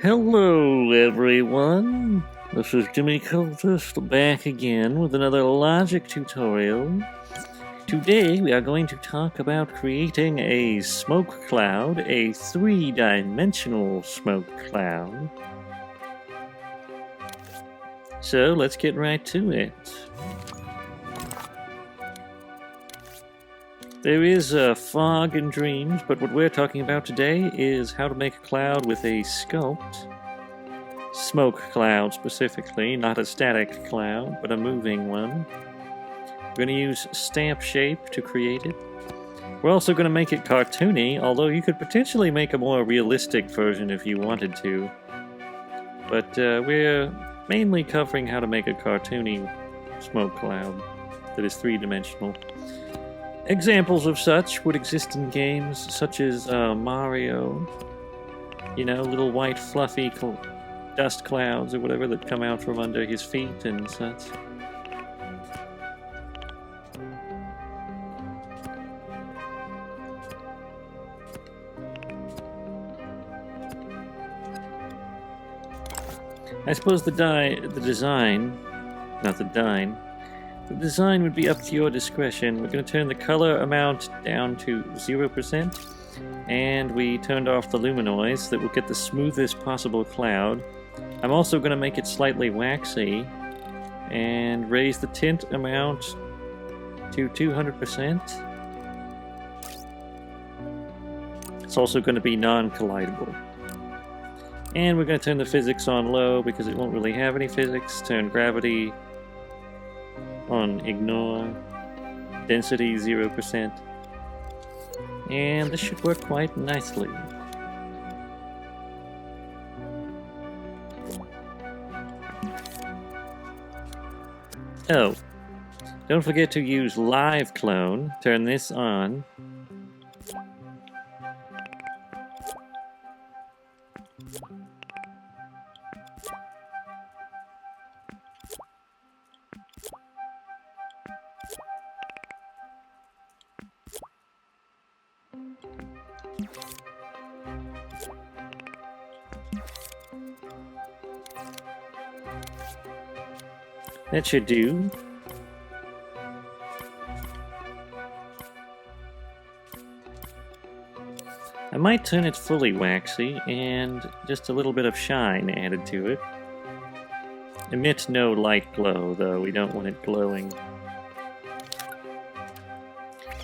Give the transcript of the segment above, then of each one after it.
Hello, everyone. This is Jimmy Cultist back again with another logic tutorial. Today we are going to talk about creating a smoke cloud, a three-dimensional smoke cloud. So let's get right to it. There is fog in Dreams, but what we're talking about today is how to make a cloud with a sculpt. Smoke cloud specifically, not a static cloud, but a moving one. We're going to use stamp shape to create it. We're also going to make it cartoony, although you could potentially make a more realistic version if you wanted to. But we're mainly covering how to make a cartoony smoke cloud that is three-dimensional. Examples of such would exist in games such as Mario. You know, little white fluffy dust clouds or whatever that come out from under his feet and such. I suppose the design would be up to your discretion. We're going to turn the color amount down to 0%, and we turned off the luminoise that will get the smoothest possible cloud. I'm also going to make it slightly waxy and raise the tint amount to 200%. It's also going to be non-collidable. And we're going to turn the physics on low because it won't really have any physics. Turn gravity on ignore. Density 0%. And this should work quite nicely. Oh, don't forget to use live clone. Turn this on. That should do. I might turn it fully waxy and just a little bit of shine added to it. Emit no light glow, though. We don't want it glowing.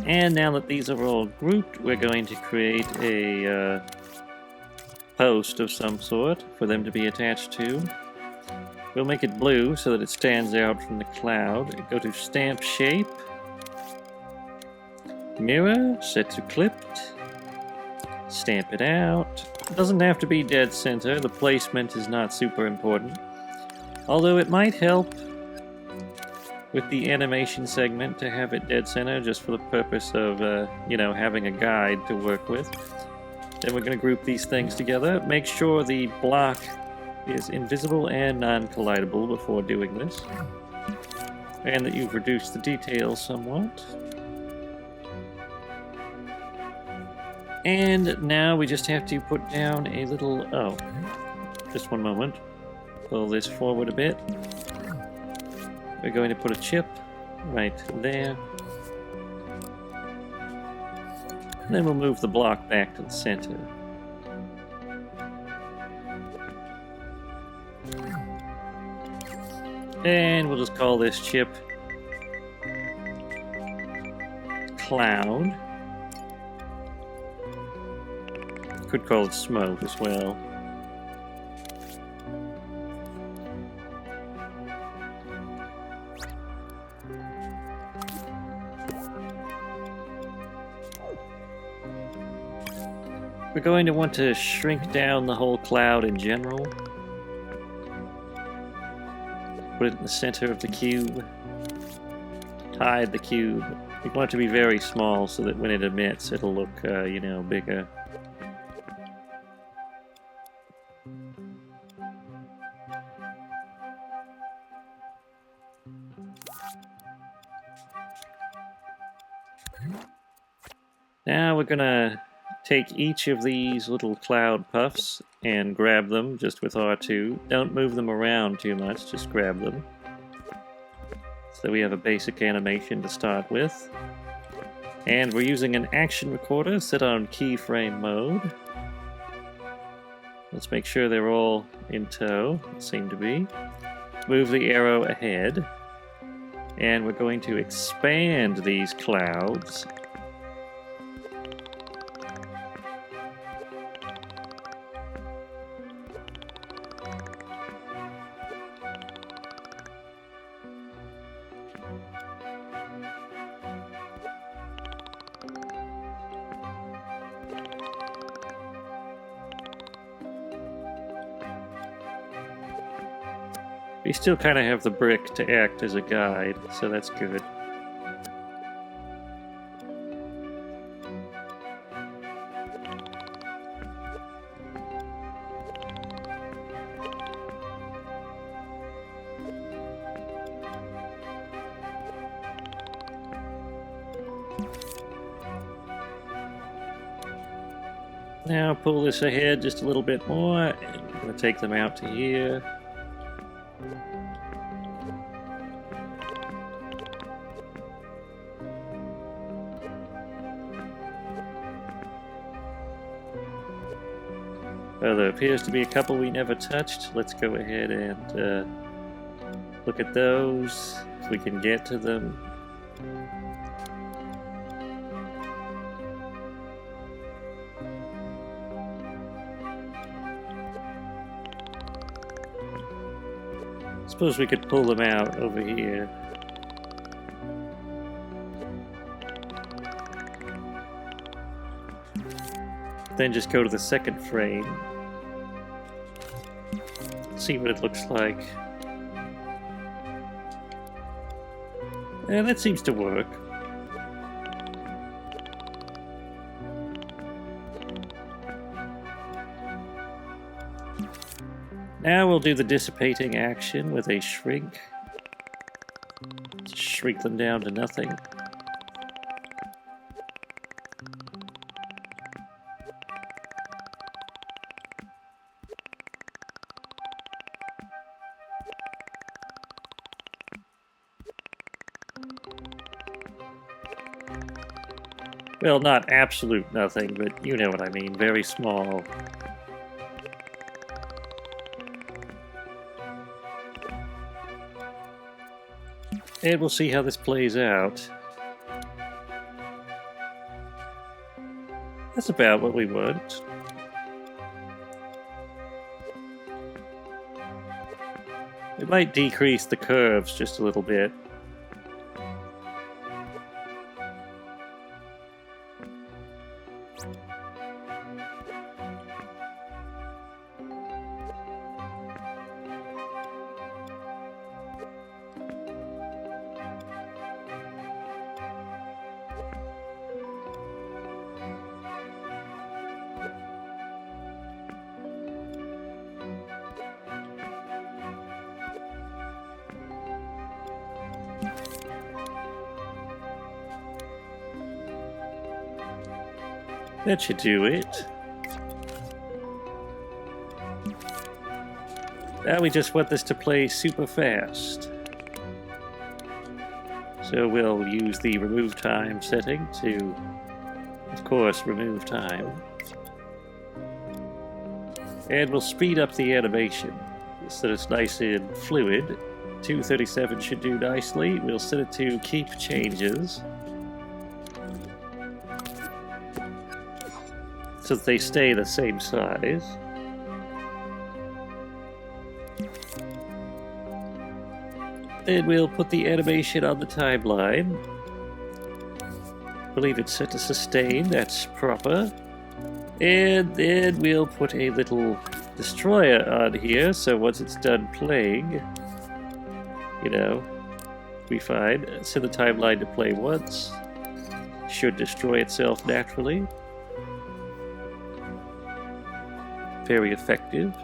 And now that these are all grouped, we're going to create a post of some sort for them to be attached to. We'll make it blue so that it stands out from the cloud. Go to Stamp Shape, Mirror, set to Clipped, stamp it out. It doesn't have to be dead center, the placement is not super important. Although it might help with the animation segment to have it dead center just for the purpose of, having a guide to work with. Then we're going to group these things together. Make sure the block is invisible and non-collidable before doing this, and that you've reduced the details somewhat. And now we just have to put down a little... oh, just one moment. Pull this forward a bit. We're going to put a chip right there. And then we'll move the block back to the center. And we'll just call this chip Cloud. Could call it Smoke as well. We're going to want to shrink down the whole cloud in general. Put it in the center of the cube. Hide the cube. We want it to be very small so that when it emits, it'll look, bigger. Now we're gonna take each of these little cloud puffs and grab them just with R2. Don't move them around too much, just grab them. So we have a basic animation to start with. And we're using an action recorder set on keyframe mode. Let's make sure they're all in tow, seem to be. Move the arrow ahead. And we're going to expand these clouds. We still kind of have the brick to act as a guide, so that's good. Now pull this ahead just a little bit more, and we're going to take them out to here. Oh, there appears to be a couple we never touched. Let's go ahead and look at those, if we can get to them. Suppose we could pull them out over here. Then just go to the second frame. See what it looks like. Yeah, that seems to work. Now we'll do the dissipating action with a shrink. Just shrink them down to nothing. Well, not absolute nothing, but you know what I mean. Very small. And we'll see how this plays out. That's about what we want. It might decrease the curves just a little bit. That should do it. Now we just want this to play super fast. So we'll use the remove time setting to, of course, remove time. And we'll speed up the animation so that it's nice and fluid. 237 should do nicely. We'll set it to keep changes, so that they stay the same size. Then we'll put the animation on the timeline. I believe it's set to sustain, that's proper. And then we'll put a little destroyer on here, so once it's done playing, you know, we find. Set the timeline to play once. Should destroy itself naturally. Very effective.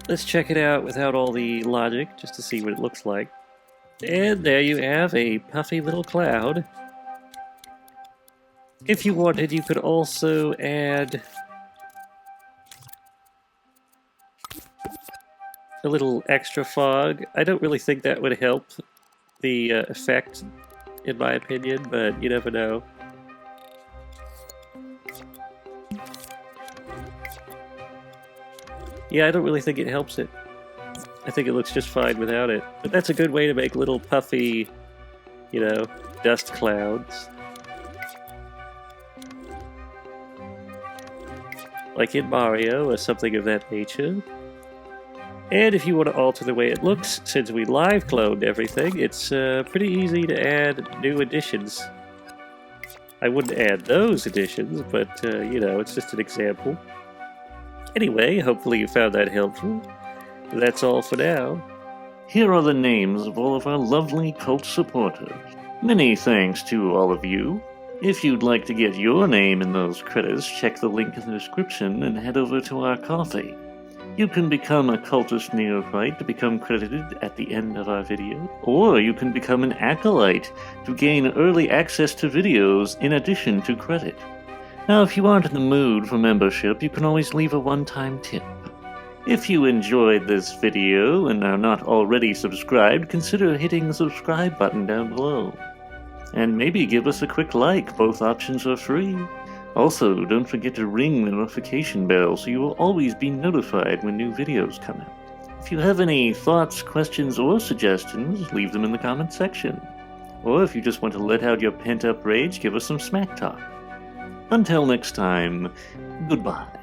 Let's check it out without all the logic, just to see what it looks like. And there you have a puffy little cloud. If you wanted, you could also add a little extra fog. I don't really think that would help the effect, in my opinion, but you never know. Yeah, I don't really think it helps it. I think it looks just fine without it. But that's a good way to make little puffy, you know, dust clouds. Like in Mario, or something of that nature. And if you want to alter the way it looks, since we live cloned everything, it's pretty easy to add new additions. I wouldn't add those additions, but, you know, it's just an example. Anyway, hopefully you found that helpful. That's all for now. Here are the names of all of our lovely cult supporters. Many thanks to all of you. If you'd like to get your name in those credits, check the link in the description and head over to our coffee. You can become a cultist neophyte to become credited at the end of our video, or you can become an acolyte to gain early access to videos in addition to credit. Now, if you aren't in the mood for membership, you can always leave a one-time tip. If you enjoyed this video and are not already subscribed, consider hitting the subscribe button down below. And maybe give us a quick like, both options are free. Also, don't forget to ring the notification bell so you will always be notified when new videos come out. If you have any thoughts, questions, or suggestions, leave them in the comments section. Or if you just want to let out your pent-up rage, give us some smack talk. Until next time, goodbye.